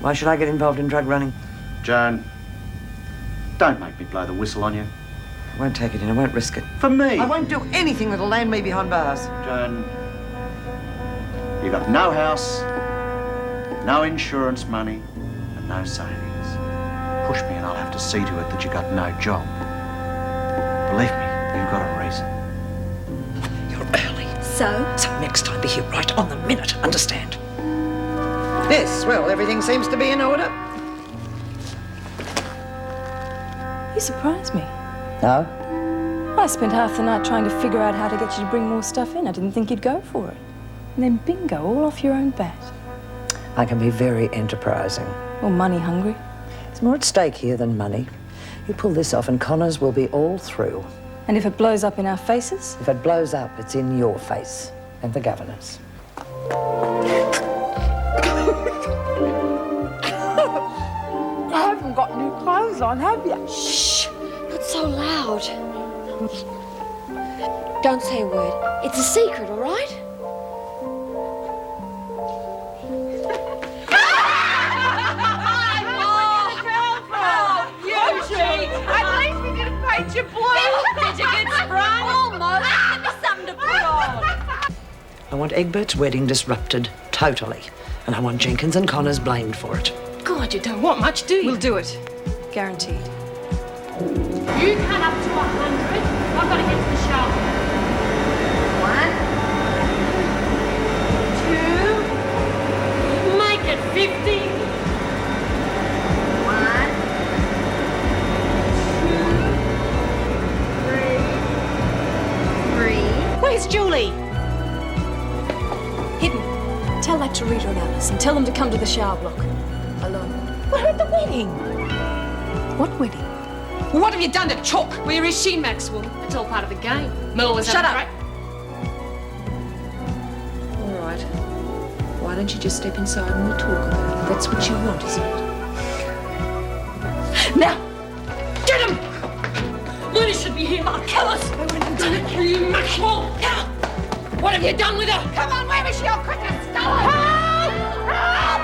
Why should I get involved in drug running? Joan, don't make me blow the whistle on you. I won't take it in. I won't risk it. For me. I won't do anything that'll land me behind bars. Joan, you got no house, no insurance money, and no savings. Push me and I'll have to see to it that you got no job. Believe me, you've got a reason. You're early. So? So next time be here right on the minute, understand? Yes, well, everything seems to be in order. You surprised me. No? I spent half the night trying to figure out how to get you to bring more stuff in. I didn't think you'd go for it. And then bingo, all off your own bat. I can be very enterprising. Or money hungry. There's more at stake here than money. You pull this off and Connors will be all through. And if it blows up in our faces? If it blows up, it's in your face and the governor's. You haven't got new clothes on, have you? Shh! Not so loud. Don't say a word. It's a secret, all right? Your blue. Did you get sprung? Almost. Give me something to put on. I want Egbert's wedding disrupted, totally. And I want Jenkins and Connors blamed for it. God, you don't want much, do you? We'll do it. Guaranteed. You count up to 100. I've got to get to the shower. 1, 2. Make it 50. 1, 2, 3. Where's Julie? Hidden. Tell that to Rita and Alice and tell them to come to the shower block. Alone. We're at the wedding. What wedding? Well, what have you done to Chalk? Where is she, Maxwell? It's all part of the game. Merle was Shut up. All right. Why don't you just step inside and we'll talk about it? That's what you want, isn't it? Now, get him! Luna should be here. I'll kill us. I went and done it for you, Maxwell. Now, what have you done with her? Come on, where is she? I'll quick and stall her. Help! Help!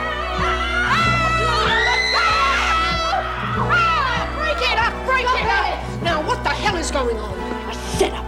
Break it up! Break it up! Now, what the hell is going on? A setup.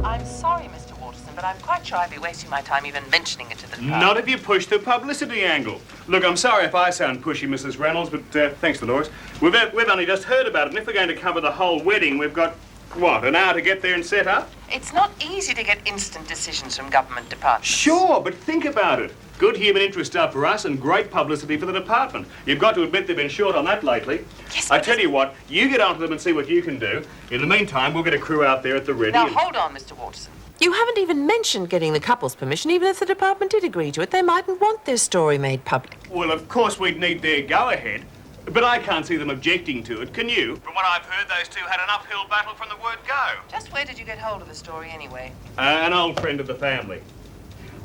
I'm sorry, Mr. Waterson, but I'm quite sure I'd be wasting my time even mentioning it to the crowd. Not if you push the publicity angle. Look, I'm sorry if I sound pushy, Mrs. Reynolds, but thanks, Dolores. We've only just heard about it, and if we're going to cover the whole wedding, we've got, what, an hour to get there and set up? It's not easy to get instant decisions from government departments. Sure, but think about it. Good human interest stuff for us and great publicity for the department. You've got to admit they've been short on that lately. Yes, I tell you what, you get onto them and see what you can do. In the meantime, we'll get a crew out there at the ready. Now, hold on, Mr. Waterson. You haven't even mentioned getting the couple's permission. Even if the department did agree to it, they mightn't want their story made public. Well, of course we'd need their go-ahead, but I can't see them objecting to it, can you? From what I've heard, those two had an uphill battle from the word go. Just where did you get hold of the story anyway? An old friend of the family.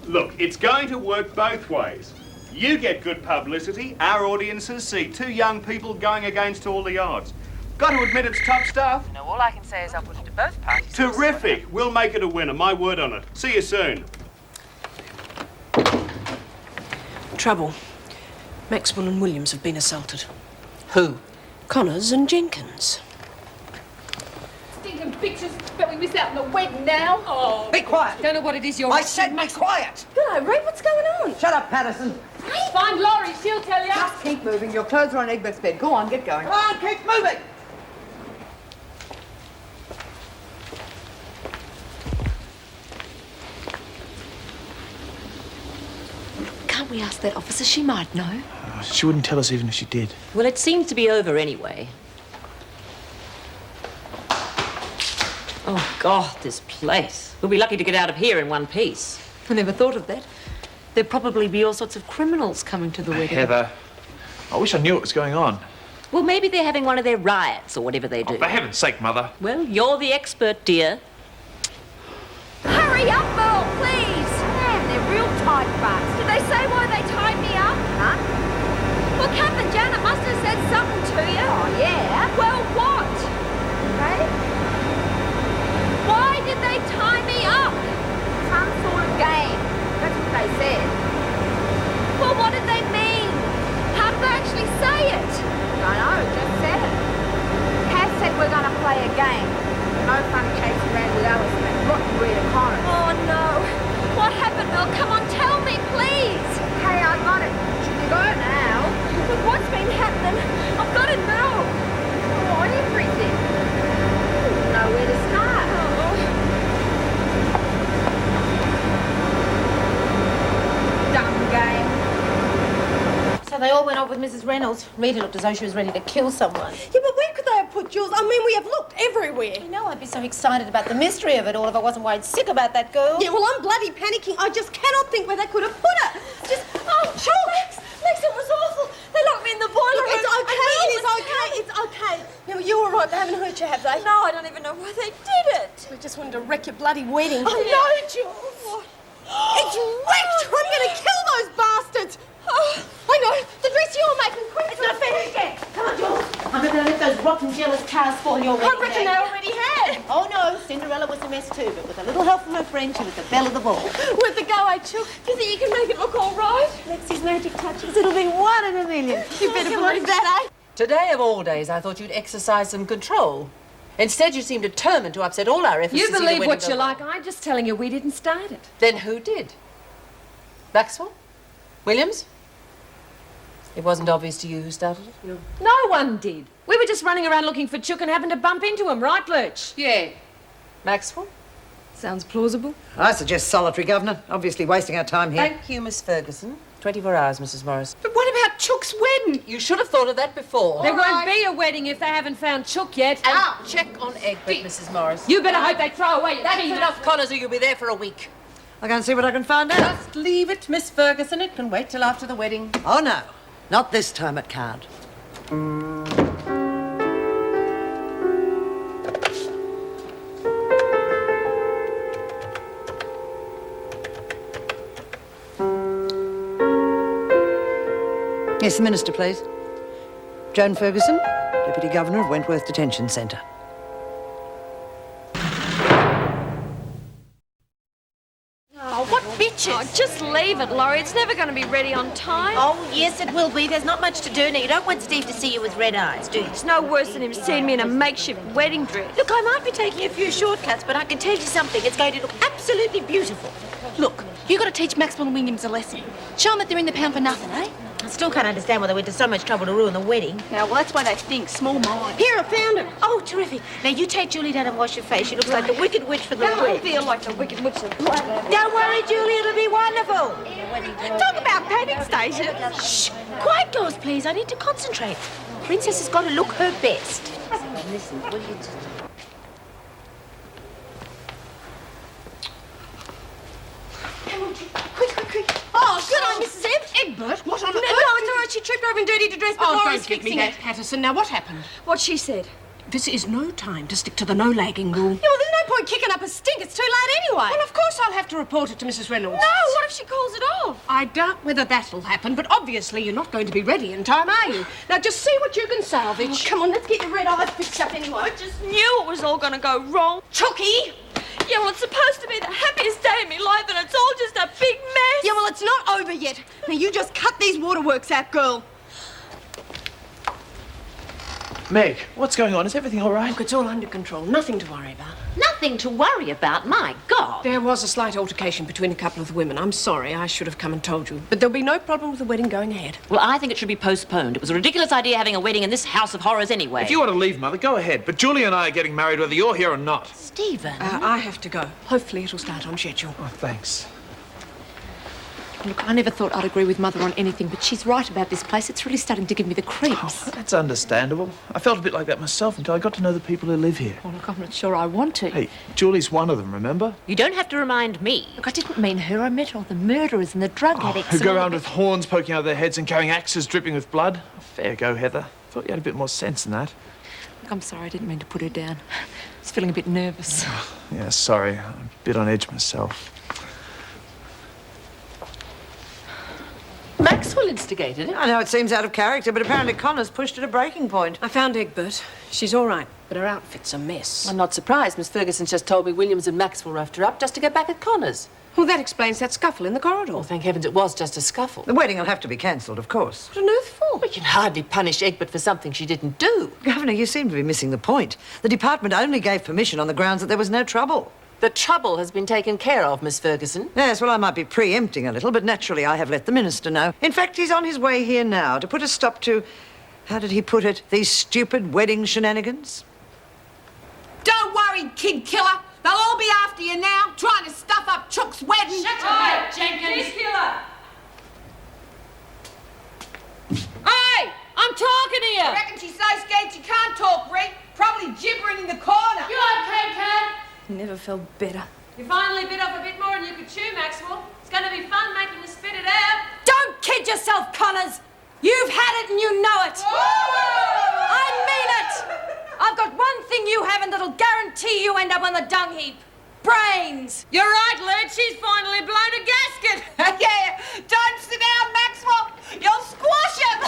Look, it's going to work both ways. You get good publicity, our audiences see two young people going against all the odds. Got to admit it's top stuff. No, all I can say is I'll put it to both parties. Terrific. We'll make it a winner, my word on it. See you soon. Trouble. Maxwell and Williams have been assaulted. Who? Connors and Jenkins. Stinking bitches, but we miss out on the wedding now. Oh, Be quiet. don't know what it is you're... I said be quiet. Hello, Ray, what's going on? Shut up, Patterson. Find Laurie, she'll tell you. Just keep moving. Your clothes are on Egbert's bed. Go on, get going. Come on, keep moving. Can't we ask that officer? She might know. She wouldn't tell us even if she did. Well, it seems to be over anyway. Oh, God, this place. We'll be lucky to get out of here in one piece. I never thought of that. There'll probably be all sorts of criminals coming to the wedding. Heather, I wish I knew what was going on. Well, maybe they're having one of their riots or whatever they do. Oh, for heaven's sake, Mother. Well, you're the expert, dear. Hurry up, Merle, please! Man, they're real tight butts. Did they say why they tied me up? Huh? Well, Captain Janet must have said something to you. Oh, yeah? play a game. No fun chasing around with Alice and that rotten Rita Connor. Oh, no. What happened, Mel? Come on, tell me, please. Hey, I got it. Should we go now? But what's been happening? I've got to know. Oh, everything. I don't know where to start. Dumb game. So they all went off with Mrs. Reynolds. Rita looked as though she was ready to kill someone. Yeah, but where could they have put Jules? I mean, we have looked everywhere. You know, I'd be so excited about the mystery of it all if I wasn't worried sick about that girl. Yeah, well, I'm bloody panicking. I just cannot think where they could have put her. Just, oh, Lex, it was awful. They locked me in the boiler room. It's okay, it's okay. Yeah, well, you're all right. They haven't hurt you, have they? No, I don't even know why they did it. We just wanted to wreck your bloody wedding. Oh, no, Jules. It's wrecked! I'm going to kill those bastards! I know. The dress you're making, quick. It's not finished yet. Come on, Jules. I'm not going to let those rotten, jealous cows spoil your wedding. I reckon they already had. Oh, no. Cinderella was a mess too, but with a little help from her friend, she was the belle of the ball. With the go I took, do you think you can make it look all right? Lexi's magic touches. It'll be 1 in a million. You better believe that, eh? Today of all days, I thought you'd exercise some control. Instead, you seem determined to upset all our efforts You to see the believe wedding what go you well. like. I'm just telling you we didn't start it. Then who did? Maxwell? Williams? It wasn't obvious to you who started it? No one did. We were just running around looking for Chook and happened to bump into him, right, Lurch? Yeah. Maxwell? Sounds plausible. I suggest solitary, Governor. Obviously wasting our time here. Thank you, Miss Ferguson. 24 hours, Mrs. Morris. But what about Chook's wedding? You should have thought of that before. There won't be a wedding if they haven't found Chook yet. And check on Egbert, Mrs. Morris. You better hope they throw away your That's key. enough, Connors, or you'll be there for a week. I'll go and see what I can find out. Just leave it, Miss Ferguson. It can wait till after the wedding. Oh, no. Not this time it can't. Yes, the Minister, please. Joan Ferguson, Deputy Governor of Wentworth Detention Centre. Oh, what bitches? Oh, just leave it, Laurie. It's never going to be ready on time. Oh, yes, it will be. There's not much to do now. You don't want Steve to see you with red eyes, do you? It's no worse than him seeing me in a makeshift wedding dress. Look, I might be taking a few shortcuts, but I can tell you something. It's going to look absolutely beautiful. Look, you got to teach Maxwell and Williams a lesson. Show them that they're in the pound for nothing, eh? I still can't understand why they went to so much trouble to ruin the wedding. Now, well, that's why they think small mind. Here, I found it. Oh, terrific. Now, you take Julie down and wash your face. She looks like the Wicked Witch for the I wedding. feel like the Wicked Witch of blood. Don't worry, Julie. It'll be wonderful. Talk about panic station. Shh. Quiet, girls, please. I need to concentrate. Princess has got to look her best. Listen, will you just... Quick. Oh, good on Mrs. Egbert. What on earth? No, it's all right. She tripped over in dirty to dress, but Laura's fixing it. Patterson. Now, what happened? What she said. This is no time to stick to the no-lagging rule. Yeah, well, there's no point kicking up a stink. It's too late anyway. Well, of course I'll have to report it to Mrs. Reynolds. No, what if she calls it off? I doubt whether that'll happen, but obviously you're not going to be ready in time, are you? Now, just see what you can salvage. Oh, come on, let's get your red eyes fixed up anyway. I just knew it was all going to go wrong. Chucky! Yeah, well, it's supposed to be the happiest day of my life, and it's all just a big mess. Yeah, well, it's not over yet. Now, you just cut these waterworks out, girl. Meg, what's going on? Is everything all right? Look, it's all under control. Nothing to worry about. Nothing to worry about, my God. There was a slight altercation between a couple of the women. I'm sorry, I should have come and told you. But there'll be no problem with the wedding going ahead. Well, I think it should be postponed. It was a ridiculous idea having a wedding in this house of horrors anyway. If you want to leave, Mother, go ahead. But Julie and I are getting married whether you're here or not. Stephen. I have to go. Hopefully it'll start on schedule. Oh, thanks. Look, I never thought I'd agree with Mother on anything, but she's right about this place. It's really starting to give me the creeps. That's understandable. I felt a bit like that myself until I got to know the people who live here. Well, look, I'm not sure I want to. Hey, Julie's one of them, remember? You don't have to remind me. Look, I didn't mean her. I meant all the murderers and the drug addicts. Who and go all around the- with horns poking out of their heads and carrying axes dripping with blood. Fair go, Heather. Thought you had a bit more sense than that. Look, I'm sorry. I didn't mean to put her down. I was feeling a bit nervous. Yeah, sorry. I'm a bit on edge myself. Meg! Maxwell instigated it. I know it seems out of character, but apparently Connor's pushed at a breaking point. I found Egbert. She's all right, but her outfit's a mess. I'm not surprised. Miss Ferguson's just told me Williams and Maxwell roughed her up just to get back at Connors. Well, that explains that scuffle in the corridor. Well, thank heavens it was just a scuffle. The wedding will have to be cancelled, of course. What on earth for? We can hardly punish Egbert for something she didn't do. Governor, you seem to be missing the point. The department only gave permission on the grounds that there was no trouble. The trouble has been taken care of, Miss Ferguson. Yes, well, I might be preempting a little, but naturally I have let the minister know. In fact, he's on his way here now to put a stop to, how did he put it, these stupid wedding shenanigans? Don't worry, kid killer. They'll all be after you now, trying to stuff up Chook's wedding. Shut your mouth, Jenkins! Hey, I'm talking to you. I reckon she's so scared she can't talk, Rick. Probably gibbering in the corner. You okay, Cat? Never felt better. You finally bit off a bit more than you could chew, Maxwell. It's going to be fun making you spit it out. Don't kid yourself, Connors. You've had it and you know it. I mean it. I've got one thing you haven't that'll guarantee you end up on the dung heap. Brains. You're right, Lud. She's finally blown a gasket. Yeah. Don't sit down, Maxwell. You'll squash him.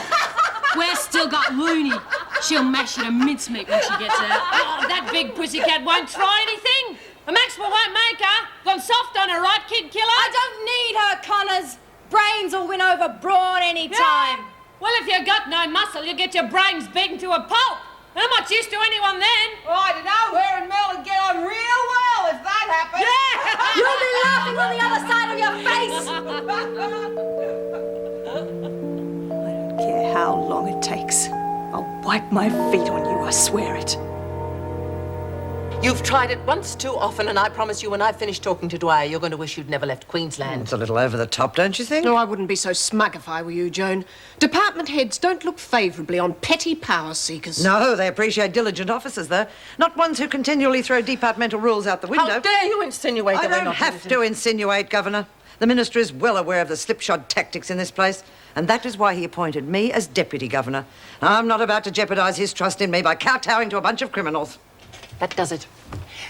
We've still got Looney. She'll mash it to mincemeat when she gets out. Oh, that big pussycat won't try anything. And Maxwell won't make her. Gone soft on her, right, kid killer? I don't need her, Connors. Brains will win over brawn any time. Well, if you've got no muscle, you get your brains beaten to a pulp. And I'm not used to anyone then. Oh, I don't know. Her and Mel would get on real well if that happened. Yeah! You'll be laughing on the other side of your face. I don't care how long it takes. I'll wipe my feet on you, I swear it. You've tried it once too often, and I promise you when I've finished talking to Dwyer, you're going to wish you'd never left Queensland. It's a little over the top, don't you think? No, I wouldn't be so smug if I were you, Joan. Department heads don't look favourably on petty power seekers. No, they appreciate diligent officers, though. Not ones who continually throw departmental rules out the window. How dare you insinuate I that we're don't not have diligent? to insinuate, Governor. The Minister is well aware of the slipshod tactics in this place, and that is why he appointed me as Deputy Governor. I'm not about to jeopardise his trust in me by kowtowing to a bunch of criminals. That does it.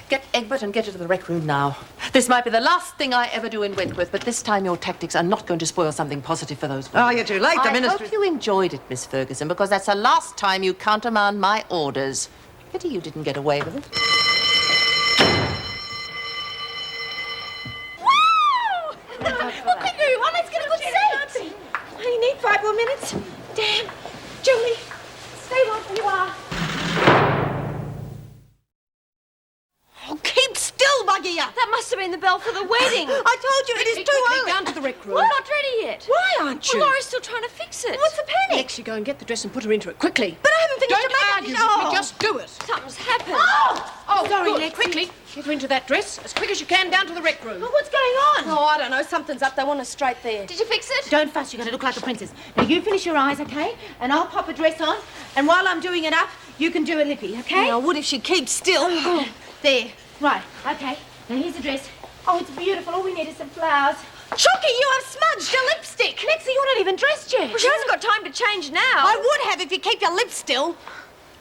Get Egbert and get her to the rec room now. This might be the last thing I ever do in Wentworth, but this time your tactics are not going to spoil something positive for those women. Oh, you're too late. The Minister... I hope you enjoyed it, Miss Ferguson, because that's the last time you countermand my orders. Pity you didn't get away with it. Woo! Well, quick, everyone, let's get a good seat. I only need 5 more minutes. Damn. Julie, stay right where you are. Oh, keep still, Buggy. That must have been the bell for the wedding. I told you it is too early. Down to the rec room. I'm not ready yet. Why aren't you? Well, Laura's still trying to fix it. What's the panic? Next, you go and get the dress and put her into it quickly. But I haven't finished Don't the makeup. argue with me, just do it. Something's happened. Oh, sorry, good. Lexi. Quickly, get her into that dress as quick as you can down to the rec room. Well, what's going on? Oh, I don't know. Something's up. They want us straight there. Did you fix it? Don't fuss, you're going to look like a princess. Now, you finish your eyes, OK? And I'll pop a dress on. And while I'm doing it up, you can do a lippy, OK? Yeah, I would if she keeps still. There. Right, OK. Now, here's the dress. Oh, it's beautiful. All we need is some flowers. Chucky, you have smudged your lipstick. Lexi, you're not even dressed yet. Well, she hasn't got time to change now. I would have if you keep your lips still.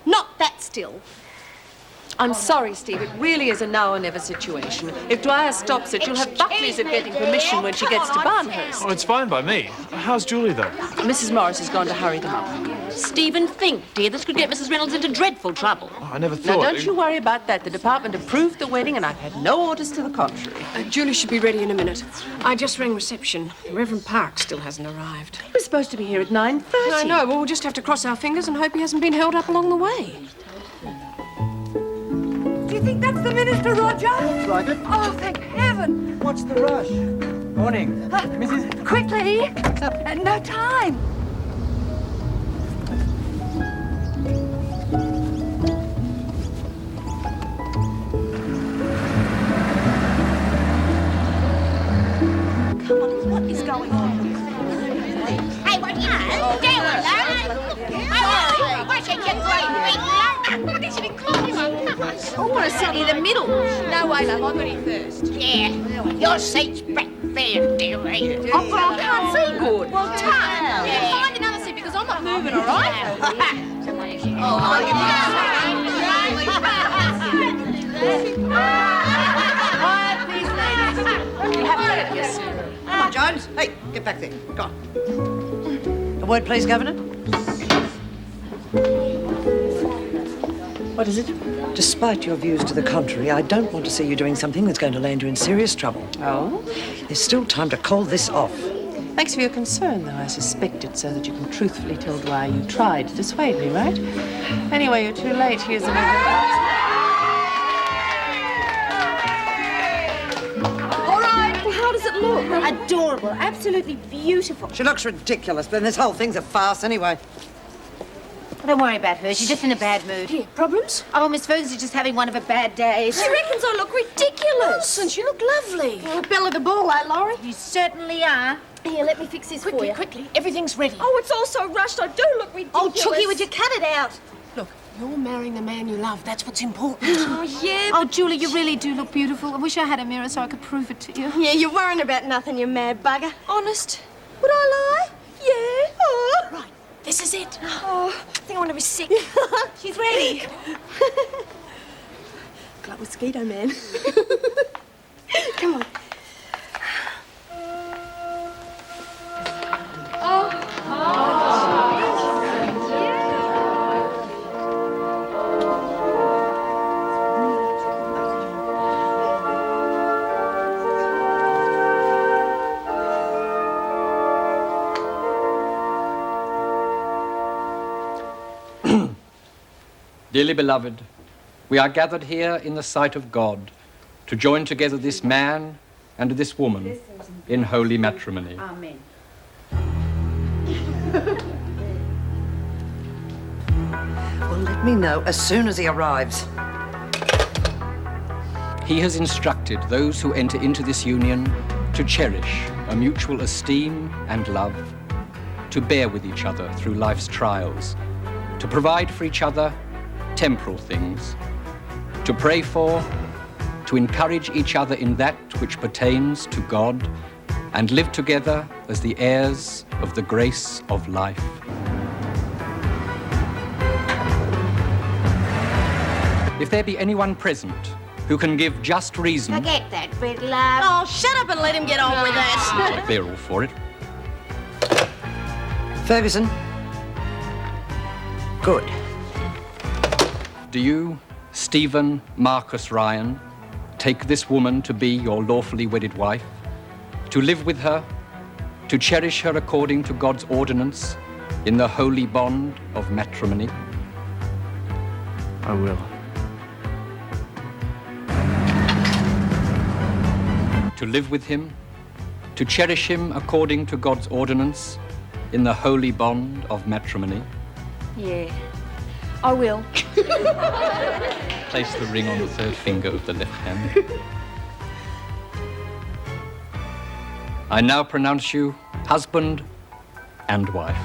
Not that still. I'm sorry, Steve. It really is a now or never situation. If Dwyer stops it, you'll have Buckley's of getting permission when she gets to Barnhurst. Oh, it's fine by me. How's Julie, though? Mrs. Morris has gone to hurry them up. Stephen, think, dear. This could get Mrs. Reynolds into dreadful trouble. Oh, I never Now, thought... don't you worry about that. The department approved the wedding, and I've had no orders to the contrary. Julie should be ready in a minute. I just rang reception. Reverend Park still hasn't arrived. He was supposed to be here at 9:30. I know. Well, we'll just have to cross our fingers and hope he hasn't been held up along the way. Do you think that's the Minister, Roger? Looks like it. Oh, thank heaven. What's the rush? Morning. Mrs. Quickly. No time. Come on, what is going on? Hey, what you doing, love? What's your great What is it including? I want to sit near the middle. No way, love. I'm ready first. Yeah, your seat's back there, dearie. Oh, but I can't see good. Well, turn. Yeah, find another seat because I'm not moving, all right? Quiet, please, ladies. You have to let it, yes. Come on, Jones. Hey, get back there. Go on. A word, please, Governor. What is it? Despite your views to the contrary, I don't want to see you doing something that's going to land you in serious trouble. Oh? There's still time to call this off. Thanks for your concern, though. I suspect it so that you can truthfully tell Dwyer you tried to dissuade me, right? Anyway, you're too late. Here's another. All right. Well, how does it look? Adorable. Absolutely beautiful. She looks ridiculous, but this whole thing's a farce anyway. Don't worry about her. She's just in a bad mood. Yeah, problems? Oh, Miss Ferguson's just having one of her bad days. She reckons I look ridiculous. Nonsense, you look lovely. Well, Belle of the ball, eh, Laurie? You certainly are. Here, let me fix this for you. Quickly, everything's ready. Oh, it's all so rushed. I do look ridiculous. Oh, Chooky, would you cut it out? Look, you're marrying the man you love. That's what's important. Oh, yeah. Oh, Julie, you really do look beautiful. I wish I had a mirror so I could prove it to you. Yeah, you're worrying about nothing, you mad bugger. Honest? Would I lie? Yeah. Oh. Right, this is it. Oh, I think I want to be sick. She's ready. Good luck, mosquito man. Come on. Dearly beloved, we are gathered here in the sight of God to join together this man and this woman in holy matrimony. Amen. Well, let me know as soon as he arrives. He has instructed those who enter into this union to cherish a mutual esteem and love, to bear with each other through life's trials, to provide for each other temporal things, to pray for, to encourage each other in that which pertains to God, and live together as the heirs of the grace of life. If there be anyone present who can give just reason, Forget that, Fred, love. Oh, shut up and let him get on with it. they're all for it. Ferguson. Good. Do you, Stephen Marcus Ryan, take this woman to be your lawfully wedded wife, to live with her, to cherish her according to God's ordinance in the holy bond of matrimony? I will. To live with him, to cherish him according to God's ordinance in the holy bond of matrimony? Yeah, I will. Place the ring on the third finger of the left hand. I now pronounce you husband and wife.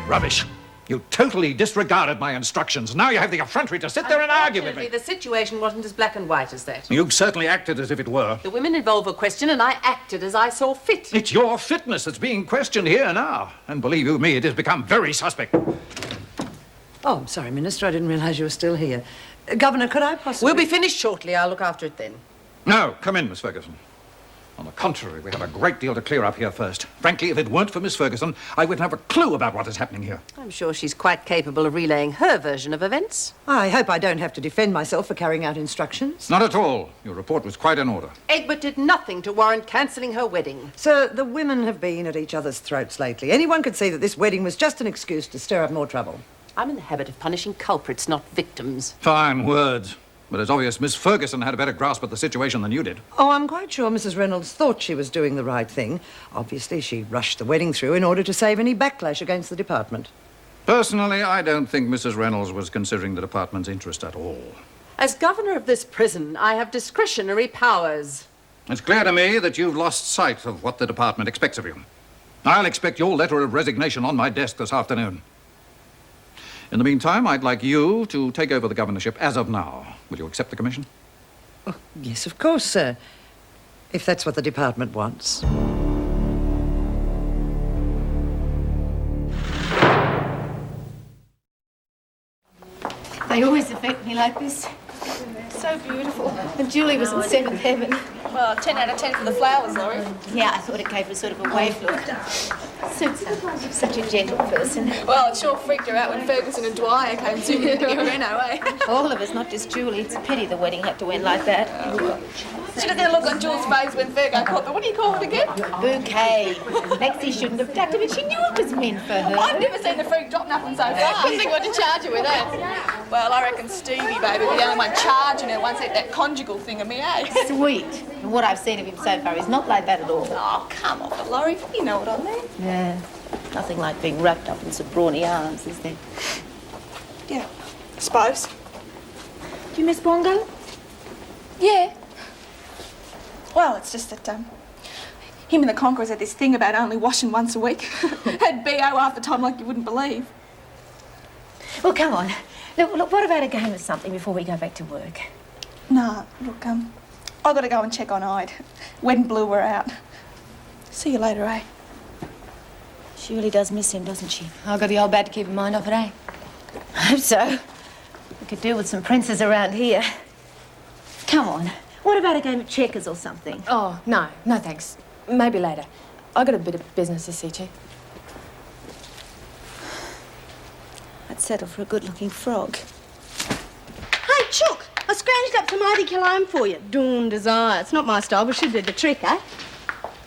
Rubbish. You totally disregarded my instructions. Now you have the effrontery to sit there and argue with me. Unfortunately, the situation wasn't as black and white as that. You've certainly acted as if it were. The women involved were questioned, and I acted as I saw fit. It's your fitness that's being questioned here now. And believe you me, it has become very suspect. Oh, I'm sorry, Minister. I didn't realise you were still here. Governor, could I possibly... We'll be finished shortly. I'll look after it then. No, come in, Miss Ferguson. On the contrary, we have a great deal to clear up here first. Frankly, if it weren't for Miss Ferguson, I wouldn't have a clue about what is happening here. I'm sure she's quite capable of relaying her version of events. I hope I don't have to defend myself for carrying out instructions. Not at all. Your report was quite in order. Egbert did nothing to warrant cancelling her wedding. Sir, the women have been at each other's throats lately. Anyone could see that this wedding was just an excuse to stir up more trouble. I'm in the habit of punishing culprits, not victims. Fine words. But it's obvious Miss Ferguson had a better grasp of the situation than you did. Oh, I'm quite sure Mrs. Reynolds thought she was doing the right thing. Obviously, she rushed the wedding through in order to save any backlash against the department. Personally, I don't think Mrs. Reynolds was considering the department's interest at all. As governor of this prison, I have discretionary powers. It's clear to me that you've lost sight of what the department expects of you. I'll expect your letter of resignation on my desk this afternoon. In the meantime, I'd like you to take over the governorship as of now. Will you accept the commission? Oh, yes, of course, sir. If that's what the department wants. me like this. So beautiful. And Julie was in seventh heaven. Well, 10 out of 10 for the flowers, Laurie. Yeah, I thought it gave her sort of a wave look. Suits her. She's such a gentle person. Well, it sure freaked her out when Ferguson and Dwyer came zooming in to get Reno, eh? All of us, not just Julie. It's a pity the wedding had to end like that. Should have been a look on Jules' face when Fergo caught the, what do you call it again? Bouquet. Lexi shouldn't have ducked it, but she knew it was meant for her. I've never seen the freak drop nothing so far. Couldn't think what to charge her with that. Well, I reckon Stevie, baby, be the only one charging her once that conjugal thing of me, eh? Sweet. And what I've seen of him so far is not like that at all. Oh, come on, Laurie. You know what I mean. Yeah. Nothing like being wrapped up in some brawny arms, is there? Yeah, I suppose. Do you miss Bongo? Yeah. Well, it's just that, him and the Conquerors had this thing about only washing once a week. Had BO half the time like you wouldn't believe. Well, come on. Look, what about a game of something before we go back to work? Nah, look, I've got to go and check on Ide. Wedding blew her out. See you later, eh? She really does miss him, doesn't she? I've got the old bat to keep in mind of it, eh? I hope so. We could do with some princes around here. Come on. What about a game of checkers or something? Oh, no thanks. Maybe later. I've got a bit of business to see to. I'd settle for a good-looking frog. Hey, Chook, I scrounged up some Ivy cologne for you. Dawn Desire. It's not my style, but should do the trick, eh?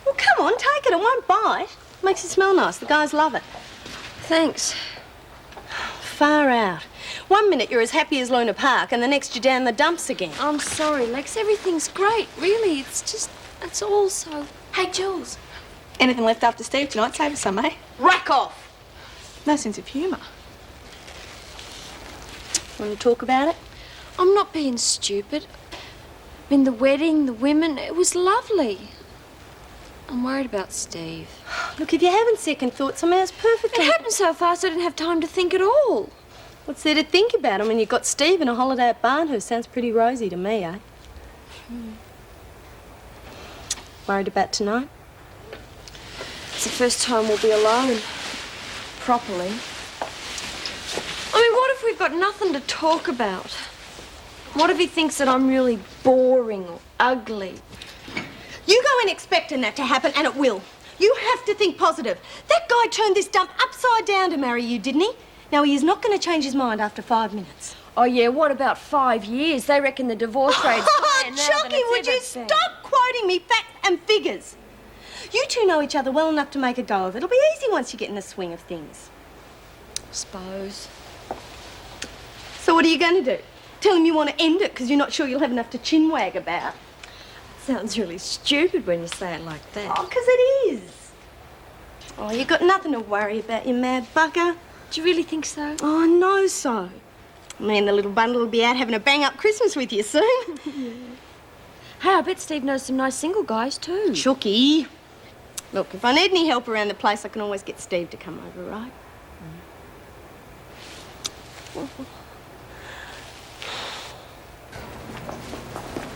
Well, come on, take it. It won't bite. Makes it smell nice. The guys love it. Thanks. Far out. 1 minute you're as happy as Luna Park, and the next you're down the dumps again. I'm sorry, Lex. Everything's great, really. It's just, it's all so... Hey, Jules. Anything left after Steve tonight? Save us some, eh? Rack off! No sense of humour. Want to talk about it? I'm not being stupid. I mean, the wedding, the women, it was lovely. I'm worried about Steve. Look, if you're having second thoughts, I mean, it's perfectly... It happened so fast I didn't have time to think at all. What's there to think about? I mean, you've got Steve and a holiday at Barnhurst. Sounds pretty rosy to me, eh? Worried about tonight? It's the first time we'll be alone. Properly. I mean, what if we've got nothing to talk about? What if he thinks that I'm really boring or ugly? You go in expecting that to happen, and it will. You have to think positive. That guy turned this dump upside down to marry you, didn't he? Now, he is not going to change his mind after 5 minutes. Oh, yeah, what about 5 years? They reckon the divorce rate's higher now than Chucky, it's would ever you been. stop quoting me facts and figures? You two know each other well enough to make a go of it. It'll be easy once you get in the swing of things. Suppose. So what are you going to do? Tell him you want to end it because you're not sure you'll have enough to chinwag about? Sounds really stupid when you say it like that. Oh, because it is. Oh, you've got nothing to worry about, you mad bugger. Do you really think so? Oh, I know so. Me and the little bundle will be out having a bang-up Christmas with you soon. Hey, I bet Steve knows some nice single guys too. Chucky. Look, if I need any help around the place, I can always get Steve to come over, right?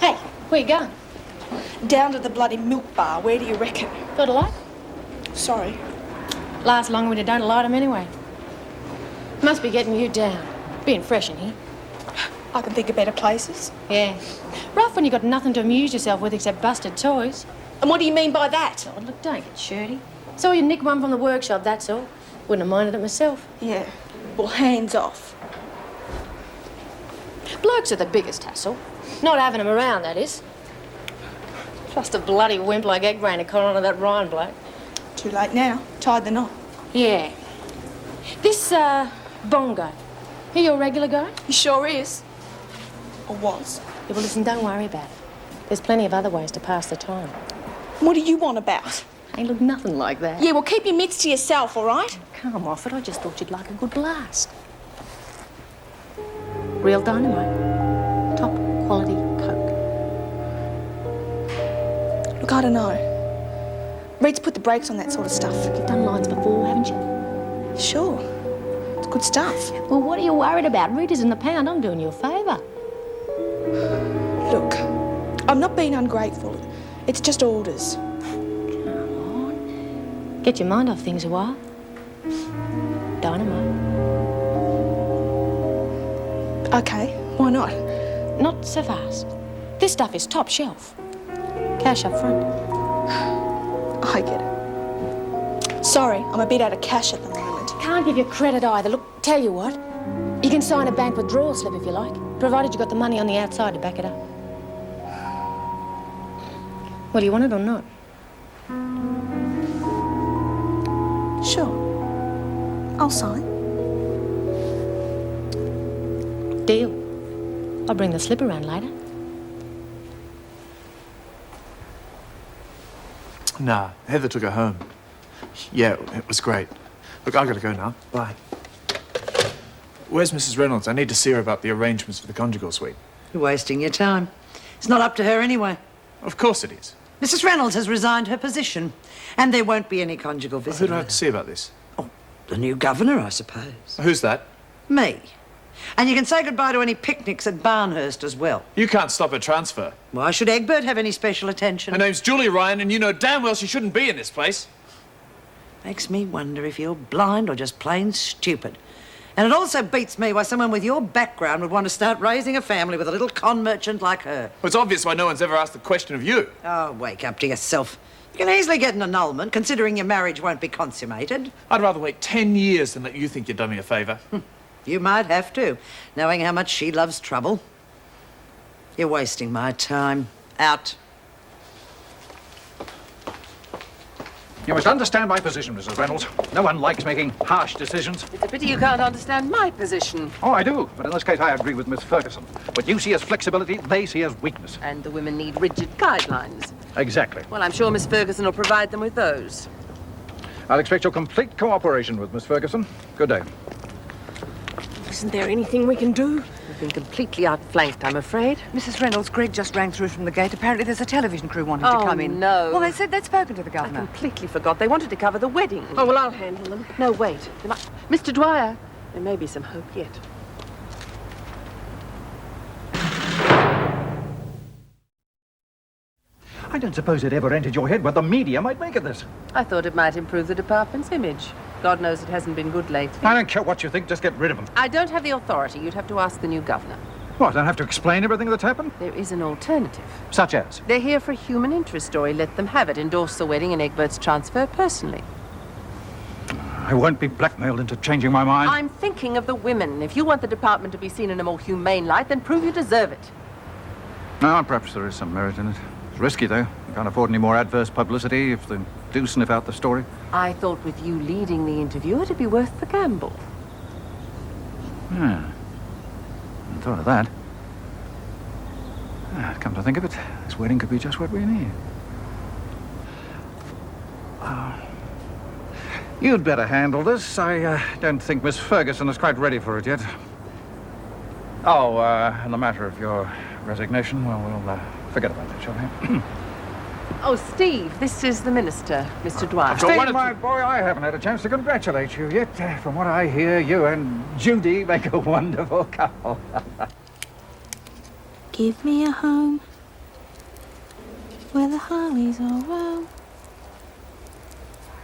Hey, where you going? Down to the bloody milk bar. Where do you reckon? Got a light? Sorry. Last long when you don't light 'em anyway. Must be getting you down. Being fresh in here. I can think of better places. Yeah. Rough when you got nothing to amuse yourself with except busted toys. And what do you mean by that? Oh, look, don't get shirty. Saw you nick one from the workshop, that's all. Wouldn't have minded it myself. Yeah. Well, hands off. Blokes are the biggest hassle. Not having 'em around, that is. Trust a bloody wimp like Egg Brain to call on to that Ryan bloke. Too late now. Tied the knot. Yeah. This, Bongo. He your regular guy? He sure is. Or was. Yeah, well, listen, don't worry about it. There's plenty of other ways to pass the time. What do you want about? Ain't look nothing like that. Yeah, well, keep your mitts to yourself, all right? Come off it. I just thought you'd like a good blast. Real dynamite. Top quality coke. Look, I don't know. Reed's put the brakes on that sort of stuff. You've done lines before, haven't you? Sure. It's good stuff. Well, what are you worried about? Readers in the pound. I'm doing you a favour. Look, I'm not being ungrateful. It's just orders. Come on. Get your mind off things a while. Dynamite. Okay. Why not? Not so fast. This stuff is top shelf. Cash up front. I get it. Sorry, I'm a bit out of cash at the moment. Can't give you credit either. Look, tell you what. You can sign a bank withdrawal slip if you like, provided you got the money on the outside to back it up. Well, do you want it or not? Sure. I'll sign. Deal. I'll bring the slip around later. Nah, Heather took her home. Yeah, it was great. Look, I gotta go now. Bye. Where's Mrs. Reynolds? I need to see her about the arrangements for the conjugal suite. You're wasting your time. It's not up to her anyway. Of course it is. Mrs. Reynolds has resigned her position, and there won't be any conjugal visit. Who do I have to see about this? Oh, the new governor, I suppose. Who's that? Me. And you can say goodbye to any picnics at Barnhurst as well. You can't stop a transfer. Why should Egbert have any special attention? Her name's Julie Ryan, and you know damn well she shouldn't be in this place. Makes me wonder if you're blind or just plain stupid. And it also beats me why someone with your background would want to start raising a family with a little con merchant like her. Well, it's obvious why no one's ever asked the question of you. Oh, wake up to yourself. You can easily get an annulment, considering your marriage won't be consummated. I'd rather wait 10 years than let you think you've done me a favour. You might have to, knowing how much she loves trouble. You're wasting my time. Out. You must understand my position, Mrs. Reynolds. No one likes making harsh decisions. It's a pity you can't understand my position. Oh, I do. But in this case, I agree with Miss Ferguson. What you see as flexibility, they see as weakness. And the women need rigid guidelines. Exactly. Well, I'm sure Miss Ferguson will provide them with those. I'll expect your complete cooperation with Miss Ferguson. Good day. Isn't there anything we can do? We've been completely outflanked, I'm afraid. Mrs. Reynolds, Greg just rang through from the gate. Apparently there's a television crew wanting to come in. No. Well, they said they'd spoken to the governor. I completely forgot. They wanted to cover the wedding. Oh, well, I'll handle them. No, wait. Mr. Dwyer, there may be some hope yet. I don't suppose it ever entered your head what the media might make of this. I thought it might improve the department's image. God knows it hasn't been good lately. I don't care what you think, just get rid of them. I don't have the authority. You'd have to ask the new governor. What, I have to explain everything that's happened? There is an alternative. Such as? They're here for a human interest story. Let them have it. Endorse the wedding and Egbert's transfer personally. I won't be blackmailed into changing my mind. I'm thinking of the women. If you want the department to be seen in a more humane light, then prove you deserve it. No, perhaps there is some merit in it. It's risky, though. You can't afford any more adverse publicity if they do sniff out the story. I thought with you leading the interview, it'd be worth the gamble. Yeah. I thought of that. Come to think of it, this wedding could be just what we need. You'd better handle this. I don't think Miss Ferguson is quite ready for it yet. Oh, in the matter of your resignation, well, we'll forget about that, shall we? Oh, Steve, this is the minister, Mr. Dwyer. Steve, my boy, I haven't had a chance to congratulate you yet. From what I hear, you and Judy make a wonderful couple. Give me a home where the hollies all roam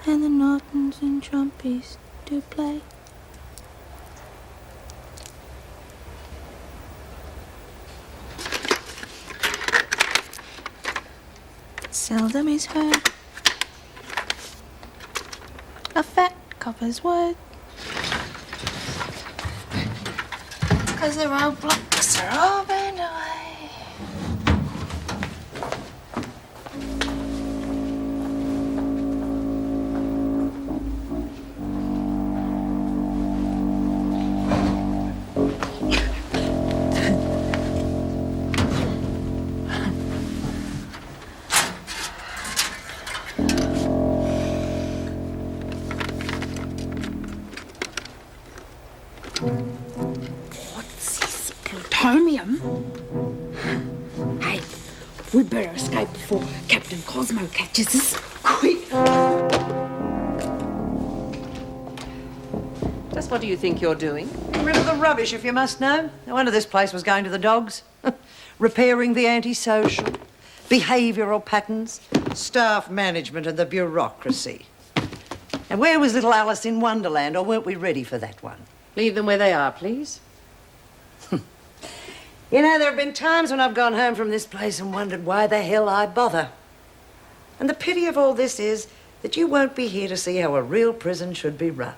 and the Nortons and Trumpies do play. Seldom is heard a fat copper's word, 'cause the roadblocks are all burned away. Plutonium? Hey, we better escape before Captain Cosmo catches us. Quick! Just what do you think you're doing? Get rid of the rubbish, if you must know. No wonder this place was going to the dogs. Repairing the antisocial, behavioural patterns, staff management and the bureaucracy. And where was little Alice in Wonderland, or weren't we ready for that one? Leave them where they are, please. You know, there have been times when I've gone home from this place and wondered why the hell I bother. And the pity of all this is that you won't be here to see how a real prison should be run.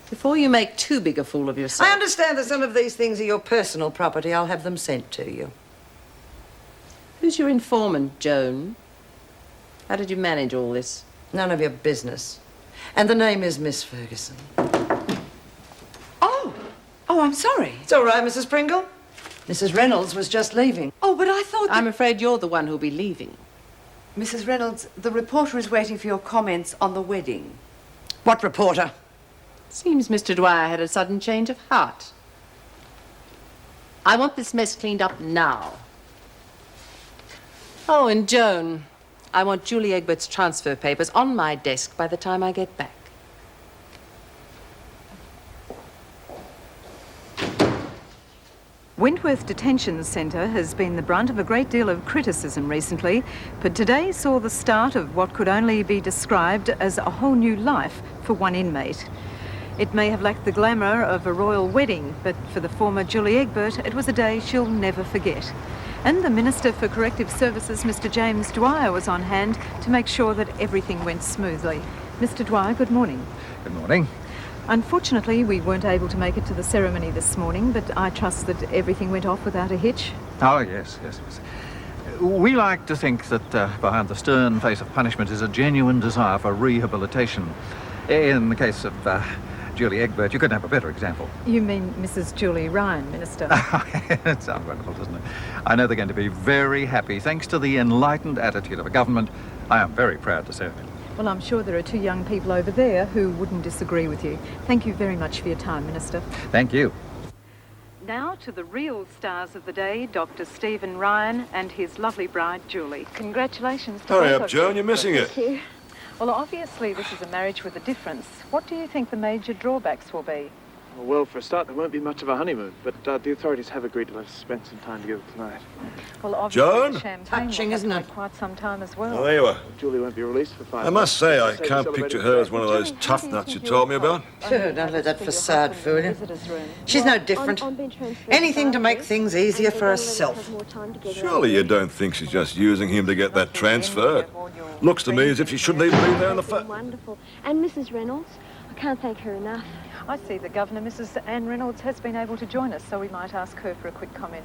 Before you make too big a fool of yourself. I understand that some of these things are your personal property. I'll have them sent to you. Who's your informant, Joan? How did you manage all this? None of your business. And the name is Miss Ferguson. Oh, I'm sorry. It's all right, Mrs. Pringle. Mrs. Reynolds was just leaving. Oh, but I thought that... I'm afraid you're the one who'll be leaving. Mrs. Reynolds, the reporter is waiting for your comments on the wedding. What reporter? Seems Mr. Dwyer had a sudden change of heart. I want this mess cleaned up now. Oh, and Joan, I want Julie Egbert's transfer papers on my desk by the time I get back. Wentworth Detention Centre has been the brunt of a great deal of criticism recently, but today saw the start of what could only be described as a whole new life for one inmate. It may have lacked the glamour of a royal wedding, but for the former Julie Egbert, it was a day she'll never forget. And the Minister for Corrective Services, Mr. James Dwyer, was on hand to make sure that everything went smoothly. Mr. Dwyer, good morning. Good morning. Unfortunately, we weren't able to make it to the ceremony this morning, but I trust that everything went off without a hitch. Oh, yes. We like to think that behind the stern face of punishment is a genuine desire for rehabilitation. In the case of Julie Egbert, you couldn't have a better example. You mean Mrs. Julie Ryan, Minister? It sounds wonderful, doesn't it? I know they're going to be very happy, thanks to the enlightened attitude of a government. I am very proud to serve it. Well, I'm sure there are two young people over there who wouldn't disagree with you. Thank you very much for your time, Minister. Thank you. Now to the real stars of the day, Dr. Stephen Ryan and his lovely bride, Julie. Congratulations to Hurry both up, of Joan, you. you're missing it. Thank you. Well, obviously this is a marriage with a difference. What do you think the major drawbacks will be? Well, for a start, there won't be much of a honeymoon, but the authorities have agreed to let us spend some time together tonight. Well, obviously Joan? champagne Touching, will isn't have it? to take quite some time as well. Oh, there you are. Julie won't be released for 5 I must say, I months. can't picture her as one of those tough nuts you told me about. Sure, don't let that facade fool you. She's no different. Anything to make things easier for herself. Surely you don't think she's just using him to get that transfer? Looks to me as if she shouldn't even be there in the first... Wonderful. And Mrs. Reynolds, I can't thank her enough. I see the Governor, Mrs. Anne Reynolds, has been able to join us, so we might ask her for a quick comment.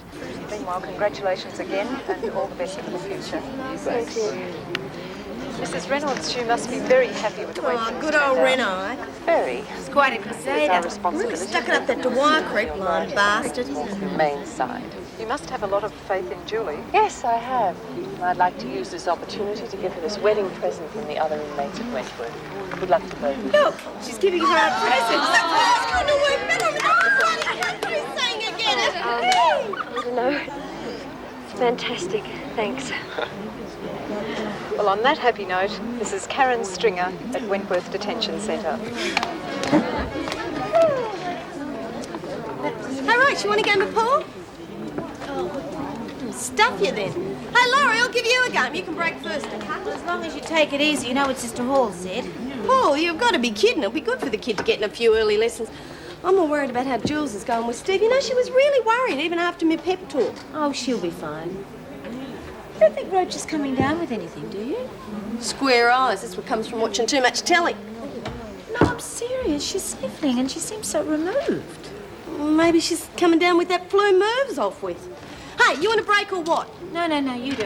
Meanwhile, congratulations again, and all the best for the future. Thank you. Mrs. Reynolds, you must be very happy with the way things Good old turned out. Reno, eh? Very. It's quite a crusader. Really stuck it up that Dwyer creep line, bastard. Main side. You must have a lot of faith in Julie. Yes, I have. I'd like to use this opportunity to give her this wedding present from the other inmates at Wentworth. Good luck to both of you. Look, she's giving her a present. It's going to work better with the bloody country saying again. I don't know. It's fantastic. Thanks. Well, on that happy note, this is Karen Stringer at Wentworth Detention Centre. All right, you want a game of pool? Stuff you then. Hey, Laurie, I'll give you a game. You can break first, okay? As long as you take it easy, you know what Sister Hall said. Paul, you've got to be kidding. It'll be good for the kid to get in a few early lessons. I'm more worried about how Jules is going with Steve. You know, she was really worried even after my pep talk. Oh, she'll be fine. You don't think Roach is coming down with anything, do you? Square eyes. That's what comes from watching too much telly. No, I'm serious. She's sniffling and she seems so removed. Maybe she's coming down with that flu Merv's off with. Hey, you want a break or what? No, you do.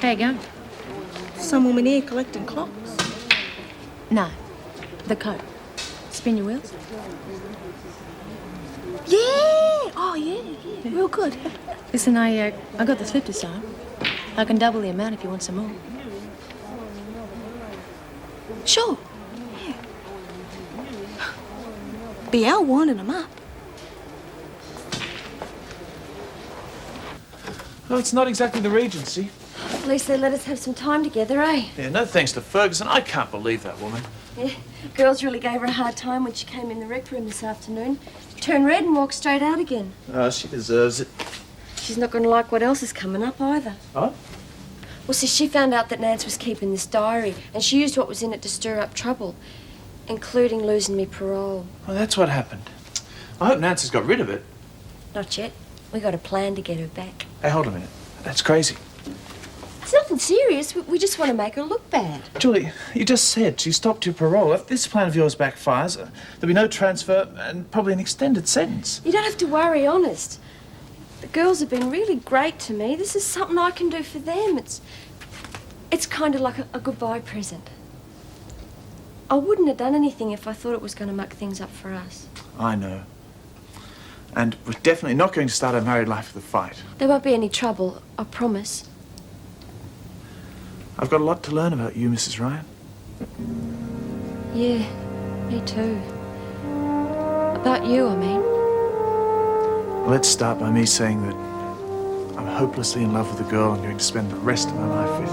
How you going? Some woman here collecting clocks. No, the coat. Spin your wheels? Yeah! Oh, yeah. Real good. Listen, I got the slip this time. I can double the amount if you want some more. Sure. Yeah. BL winding them up. Well, it's not exactly the Regency. At least they let us have some time together, eh? Yeah, no thanks to Ferguson. I can't believe that woman. Yeah. Girls really gave her a hard time when she came in the rec room this afternoon. She turned red and walked straight out again. Oh, she deserves it. She's not going to like what else is coming up either. Oh? Well, see, she found out that Nance was keeping this diary, and she used what was in it to stir up trouble, including losing me parole. Well, that's what happened. I hope Nancy's got rid of it. Not yet. We got a plan to get her back. Hey, hold a minute. That's crazy. It's nothing serious. We just want to make her look bad. Julie, you just said she stopped your parole. If this plan of yours backfires, there'll be no transfer and probably an extended sentence. You don't have to worry, honest. The girls have been really great to me. This is something I can do for them. It's kind of like a goodbye present. I wouldn't have done anything if I thought it was going to muck things up for us. I know. And we're definitely not going to start our married life with a fight. There won't be any trouble, I promise. I've got a lot to learn about you, Mrs. Ryan. Yeah, me too. About you, I mean. Let's start by me saying that I'm hopelessly in love with the girl I'm going to spend the rest of my life with.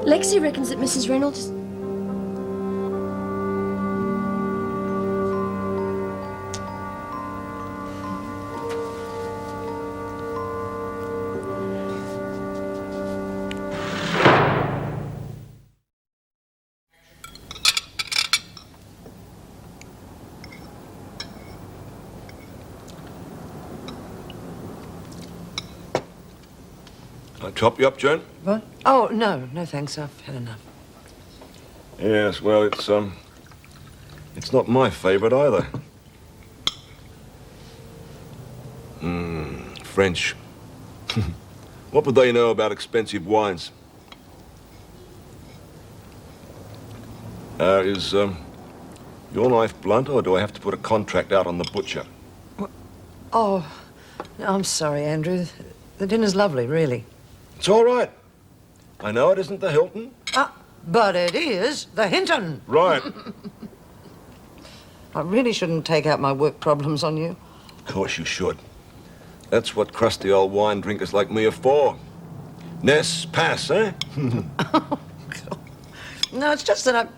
Lexi reckons that Mrs. Reynolds... I chop you up, Joan? What? Oh, no, thanks. I've had enough. Yes, well, it's not my favourite either. French. What would they know about expensive wines? Is your knife blunt, or do I have to put a contract out on the butcher? Oh, no, I'm sorry, Andrew. The dinner's lovely, really. It's all right. I know it isn't the Hilton. But it is the Hinton. Right. I really shouldn't take out my work problems on you. Of course you should. That's what crusty old wine drinkers like me are for. Ness, pass, eh? No, it's just that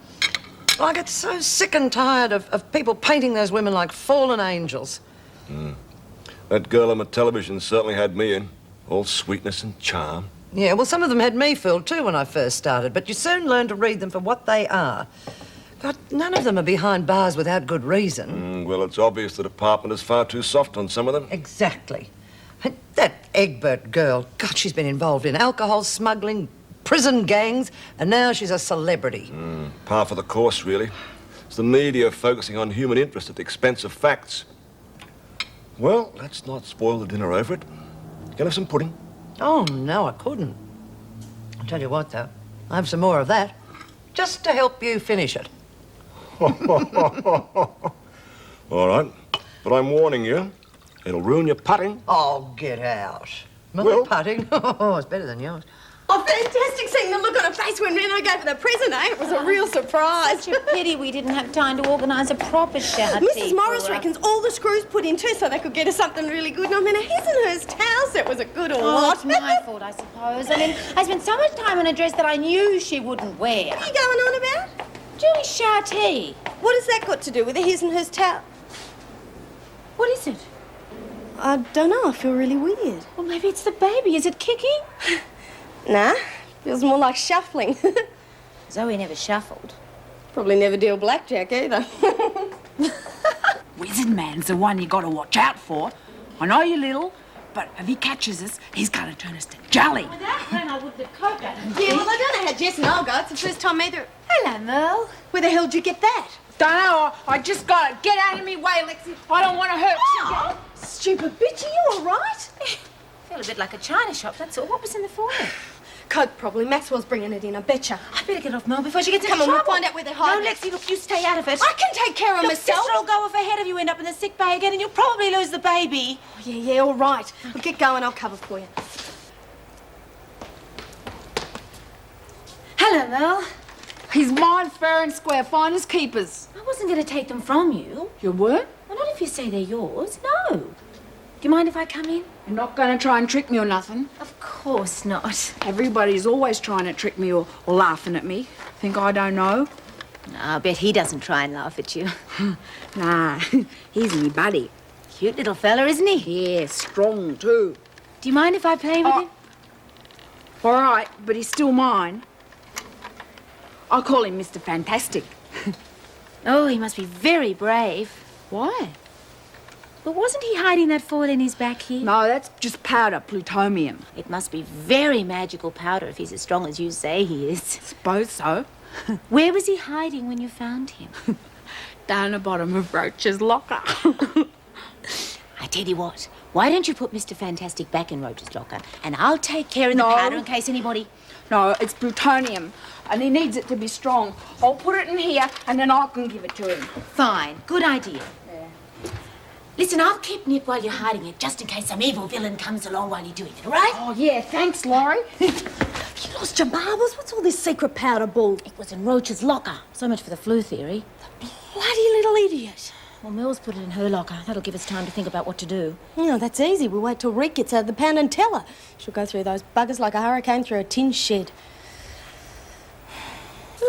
I get so sick and tired of people painting those women like fallen angels. That girl on the television certainly had me in. All sweetness and charm. Yeah, well, some of them had me fooled too when I first started, but you soon learn to read them for what they are. But none of them are behind bars without good reason. Well, it's obvious the department is far too soft on some of them. Exactly. That Egbert girl, God, she's been involved in alcohol smuggling, prison gangs, and now she's a celebrity. Par for the course, really. It's the media focusing on human interest at the expense of facts. Well, let's not spoil the dinner over it. Can I have some pudding? Oh, no, I couldn't. I'll tell you what, though. I have some more of that, just to help you finish it. All right. But I'm warning you, it'll ruin your putting. Oh, get out. My putting? Oh, it's better than yours. Oh, fantastic seeing the look on her face when Reno gave her the present, eh? It was a real surprise. Such a pity we didn't have time to organise a proper shower tea. Mrs. Morris reckons all the screws put in too so they could get her something really good. And I mean, his and hers towel set was a good lot. It's my fault, I suppose. I mean, I spent so much time on a dress that I knew she wouldn't wear. What are you going on about? Julie's shower tea. What has that got to do with the his and hers towel? What is it? I don't know. I feel really weird. Well, maybe it's the baby. Is it kicking? Nah. Feels more like shuffling. Zoe never shuffled. Probably never deal blackjack either. Wizard Man's the one you got to watch out for. I know you're little, but if he catches us, he's going to turn us to jelly. With that plan, I wouldn't have coped, I don't Yeah, well, I don't know how Jess and I'll go. It's the first time either. Hello, Merle. Where the hell did you get that? Don't know. I just got to get out of me way, Lexi. I don't want to hurt you. Stupid bitch, are you all right? Feel a bit like a china shop, that's all. What was in the foyer? Coke, probably. Maxwell's bringing it in, I betcha. I better get off Merle before she gets into Come on, trouble. we'll find out where they're hiding. No, Lexi, look, you stay out of it. I can take care of Your myself. sister will go off ahead of you, end up in the sick bay again, and you'll probably lose the baby. Oh, yeah, all right. Well, get going, I'll cover for you. Hello, Merle. He's mine fair and square, fine as keepers. I wasn't going to take them from you. You weren't? Well, not if you say they're yours, no. Do you mind if I come in? You're not going to try and trick me or nothing. Of course not. Everybody's always trying to trick me or laughing at me. Think I don't know? No, I bet he doesn't try and laugh at you. Nah, he's me buddy. Cute little fella, isn't he? Yeah, strong too. Do you mind if I play with him? All right, but he's still mine. I'll call him Mr. Fantastic. Oh, he must be very brave. Why? But wasn't he hiding that foil in his back here? No, that's just powder, plutonium. It must be very magical powder if he's as strong as you say he is. Suppose so. Where was he hiding when you found him? Down the bottom of Roach's locker. I tell you what, why don't you put Mr. Fantastic back in Roach's locker and I'll take care of the No. powder in case anybody... No, it's plutonium, and he needs it to be strong. I'll put it in here, and then I can give it to him. Fine, good idea. Listen, I'll keep Nip while you're hiding it, just in case some evil villain comes along while you're doing it, all right? Oh, yeah, thanks, Laurie. Have you lost your marbles? What's all this secret powder bull? It was in Roach's locker. So much for the flu theory. The bloody little idiot. Well, Mel's put it in her locker. That'll give us time to think about what to do. No, that's easy. We'll wait till Rick gets out of the pan and tell her. She'll go through those buggers like a hurricane through a tin shed.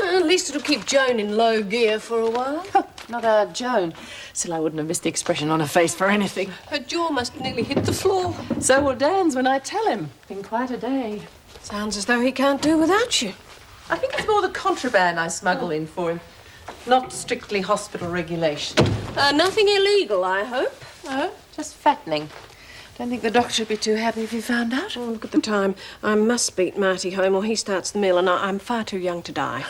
At least it'll keep Joan in low gear for a while. Not our Joan. Still, I wouldn't have missed the expression on her face for anything. Her jaw must nearly hit the floor. So will Dan's when I tell him. Been quite a day. Sounds as though he can't do without you. I think it's more the contraband I smuggle in for him. Not strictly hospital regulation. Nothing illegal, I hope. No, just fattening. Don't think the doctor would be too happy if he found out. Oh, look at the time. I must beat Marty home or he starts the meal and I'm far too young to die.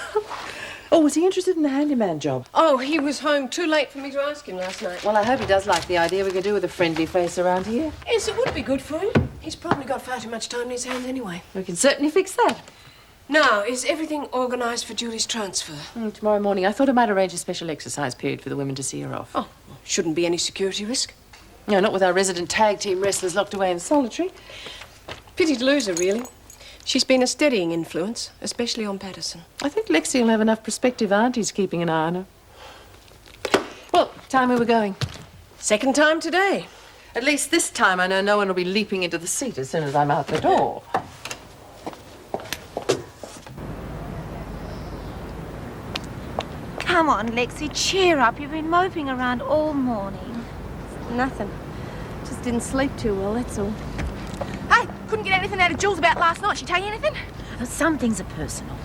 Oh, was he interested in the handyman job? Oh, he was home too late for me to ask him last night. Well, I hope he does like the idea we could do with a friendly face around here. Yes, it would be good for him. He's probably got far too much time in his hands anyway. We can certainly fix that. Now, is everything organised for Julie's transfer? Tomorrow morning. I thought I might arrange a special exercise period for the women to see her off. Oh, shouldn't be any security risk. No, not with our resident tag team wrestlers locked away in solitary. Pity to lose her, really. She's been a steadying influence, especially on Patterson. I think Lexi will have enough prospective aunties keeping an eye on her. Well, time we were going. Second time today. At least this time I know no one will be leaping into the seat as soon as I'm out the door. Come on, Lexi, cheer up. You've been moping around all morning. Nothing. Just didn't sleep too well, that's all. Hey, couldn't get anything out of Jules about last night. She tell you anything? Oh, some things are personal.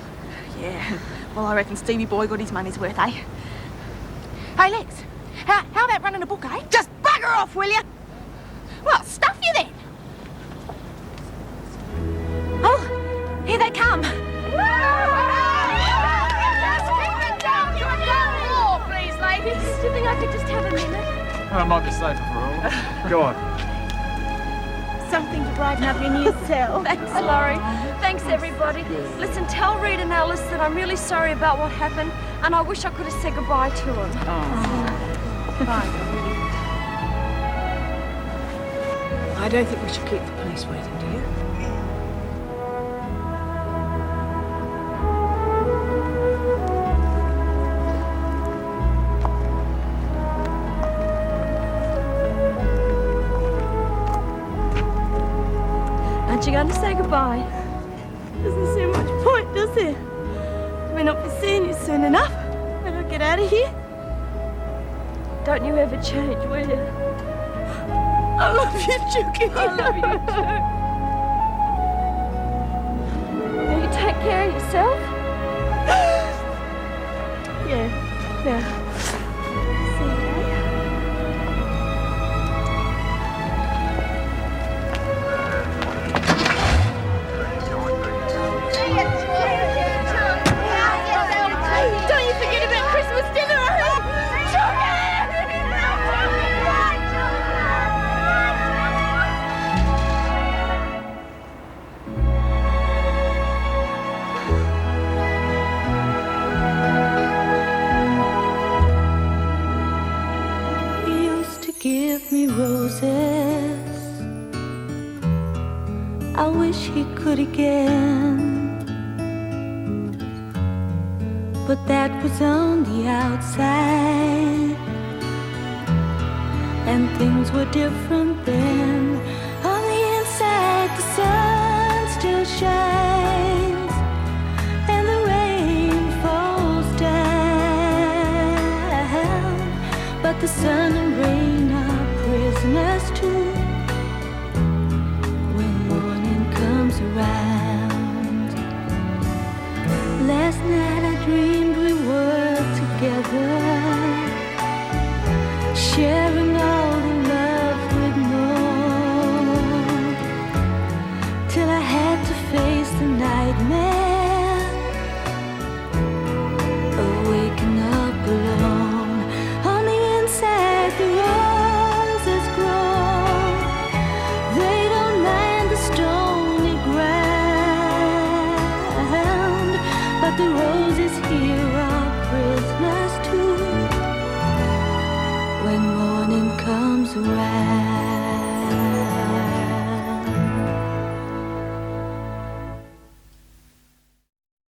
Yeah. Well, I reckon Stevie boy got his money's worth, eh? Hey, Lex, how about running a book, eh? Just bugger off, will you? Well, stuff you then. Oh, here they come. Oh, please, ladies. Do you think I could just have a minute? I might be safer for all. Go on. Something to brighten up your new cell. Thanks, Laurie. Thanks, everybody. Listen, tell Reed and Alice that I'm really sorry about what happened, and I wish I could have said goodbye to them. I don't think we should keep the police waiting, do you? Aren't you going to say goodbye? Doesn't seem much point, does there? I may not be seeing you soon enough. Better get out of here. Don't you ever change, will you? I love you, Juki. I love you too. Will you take care of yourself? Yeah. Don't you forget about Christmas dinner, You used to give me roses. I wish he could again. But that was on the outside, and things were different then. On the inside, the sun still shines, and the rain falls down. But the sun and rain are prisoners too when morning comes around. Last night I dreamed we were together, sharing all the love when morning comes around.